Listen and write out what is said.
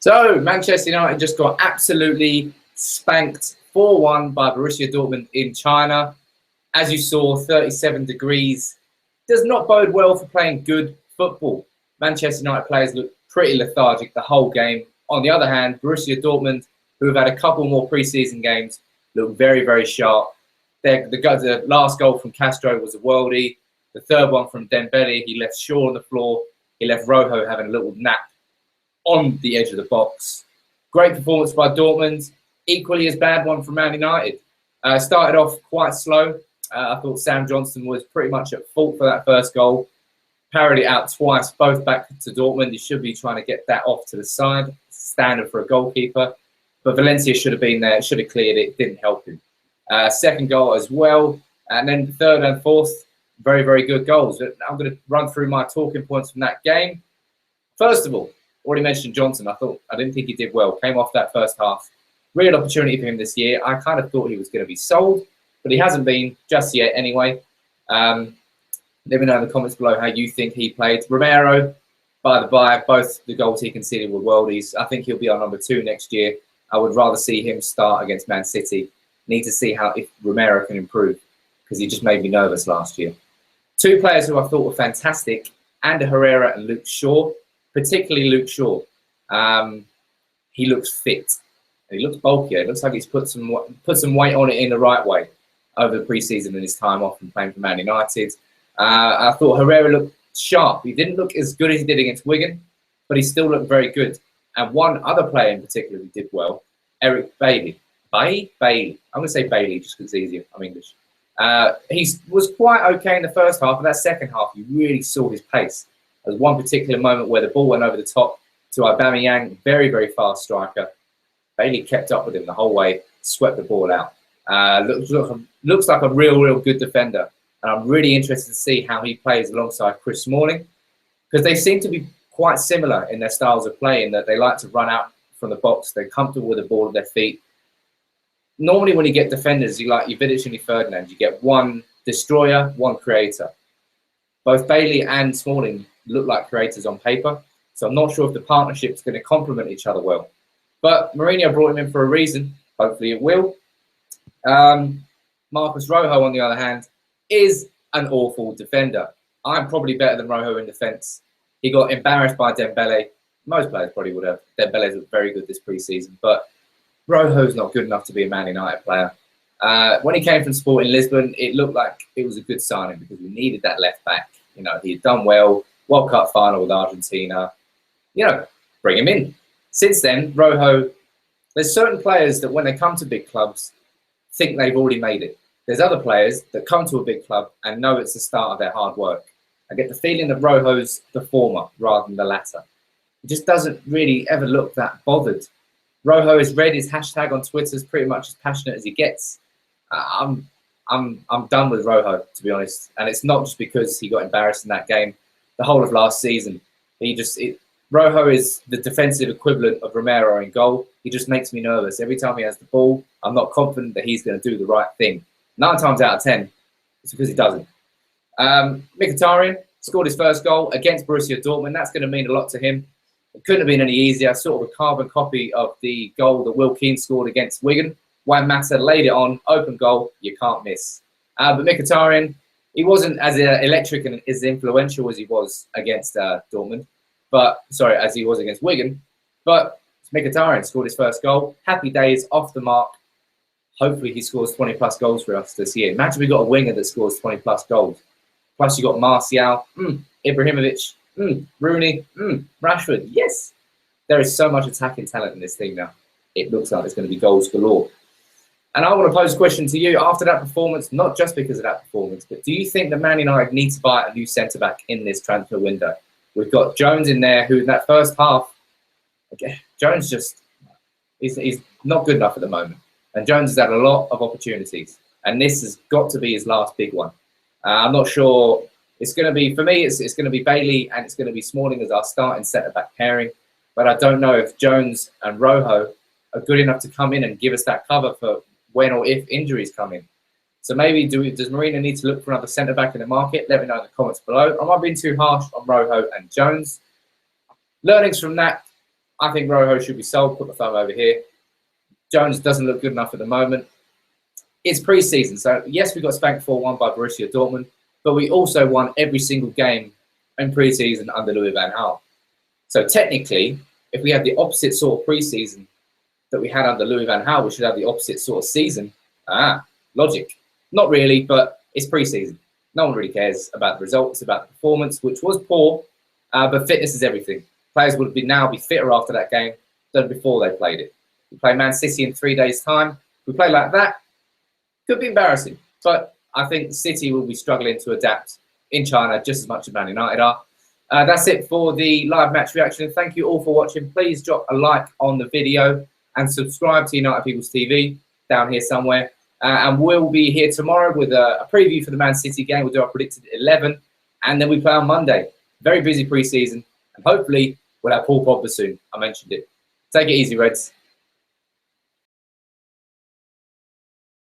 So, Manchester United just got absolutely spanked 4-1 by Borussia Dortmund in China. As you saw, 37 degrees does not bode well for playing good football. Manchester United players looked pretty lethargic the whole game. On the other hand, Borussia Dortmund, who have had a couple more pre-season games, look very, very sharp. The last goal from Castro was a worldie. The third one from Dembele, he left Shaw on the floor. He left Rojo having a little nap on the edge of the box. Great performance by Dortmund. Equally as bad one from Man United. Started off quite slow. I thought Sam Johnson was pretty much at fault for that first goal. Parried it out twice, both back to Dortmund. He should be trying to get that off to the side. Standard for a goalkeeper. But Valencia should have been there, should have cleared it. Didn't help him. Second goal as well. And then third and fourth, very, very good goals. I'm going to run through my talking points from that game. First of all, already mentioned Johnson. I didn't think he did well. Came off that first half. Real opportunity for him this year. I kind of thought he was going to be sold, but he hasn't been just yet anyway. Let me know in the comments below how you think he played. Romero, by the by, both the goals he conceded were worldies. I think he'll be our number 2 next year. I would rather see him start against Man City. Need to see if Romero can improve, because he just made me nervous last year. 2 players who I thought were fantastic, Ander Herrera and Luke Shaw. Particularly Luke Shaw. He looks fit. And he looks bulkier. It looks like he's put some weight on it in the right way over the pre-season and his time off and playing for Man United. I thought Herrera looked sharp. He didn't look as good as he did against Wigan, but he still looked very good. And one other player in particular who did well, Eric Bailey. Bailey. I'm going to say Bailey just because it's easier. I'm English. He was quite okay in the first half, but that second half, you really saw his pace. There was one particular moment where the ball went over the top to Aubameyang, very, very fast striker. Bailey kept up with him the whole way, swept the ball out. Looks like a real good defender. And I'm really interested to see how he plays alongside Chris Smalling, because they seem to be quite similar in their styles of play, in that they like to run out from the box. They're comfortable with the ball at their feet. Normally when you get defenders, you like your Vidic and your Ferdinand, you get one destroyer, one creator. Both Bailey and Smalling look like creators on paper, so I'm not sure if the partnership is going to complement each other well. But Mourinho brought him in for a reason. Hopefully it will. Marcos Rojo, on the other hand, is an awful defender. I'm probably better than Rojo in defence. He got embarrassed by Dembele. Most players probably would have. Dembele's looked very good this pre-season, but Rojo's not good enough to be a Man United player. When he came from Sporting Lisbon, it looked like it was a good signing because we needed that left back. You know, he had done well. World Cup final with Argentina. You know, bring him in. Since then, Rojo, there's certain players that when they come to big clubs, think they've already made it. There's other players that come to a big club and know it's the start of their hard work. I get the feeling that Rojo's the former rather than the latter. He just doesn't really ever look that bothered. Rojo has read his hashtag on Twitter, is pretty much as passionate as he gets. I'm done with Rojo, to be honest. And it's not just because he got embarrassed in that game. The whole of last season, Rojo is the defensive equivalent of Romero in goal. He just makes me nervous. Every time he has the ball, I'm not confident that he's going to do the right thing. 9 times out of 10, it's because he doesn't. Mkhitaryan scored his first goal against Borussia Dortmund. That's going to mean a lot to him. It couldn't have been any easier. Sort of a carbon copy of the goal that Will Keane scored against Wigan. Juan Mata laid it on, open goal, you can't miss. But Mkhitaryan, he wasn't as electric and as influential as he was against Dortmund. As he was against Wigan. But Mkhitaryan scored his first goal. Happy days, off the mark. Hopefully he scores 20+ goals for us this year. Imagine we got a winger that scores 20+ goals. Plus you got Martial, Ibrahimovic, Rooney, Rashford. Yes. There is so much attacking talent in this team now. It looks like there's going to be goals galore. And I want to pose a question to you after that performance, not just because of that performance, but do you think that Man United need to buy a new centre-back in this transfer window? We've got Jones in there, who in that first half, Jones just, he's not good enough at the moment. And Jones has had a lot of opportunities. And this has got to be his last big one. I'm not sure. It's going to be, for me, it's going to be Bailey and it's going to be Smalling as our starting centre-back pairing. But I don't know if Jones and Rojo are good enough to come in and give us that cover for when or if injuries come in. So maybe does Mourinho need to look for another centre-back in the market? Let me know in the comments below. Am I being too harsh on Rojo and Jones? Learnings from that, I think Rojo should be sold. Put the thumb over here. Jones doesn't look good enough at the moment. It's pre-season, so yes, we got spanked 4-1 by Borussia Dortmund, but we also won every single game in pre-season under Louis van Gaal. So technically, if we had the opposite sort of pre-season that we had under Louis van Gaal, we should have the opposite sort of season. Logic. Not really, but it's pre-season. No one really cares about the results, about the performance, which was poor, but fitness is everything. Players would now be fitter after that game than before they played it. We play Man City in 3 days' time. If we play like that, could be embarrassing. But I think City will be struggling to adapt in China just as much as Man United are. That's it for the live match reaction. Thank you all for watching. Please drop a like on the video and subscribe to United People's TV down here somewhere. And we'll be here tomorrow with a preview for the Man City game. We'll do our predicted 11. And then we play on Monday. Very busy pre-season. And hopefully we'll have Paul Pogba soon. I mentioned it. Take it easy, Reds.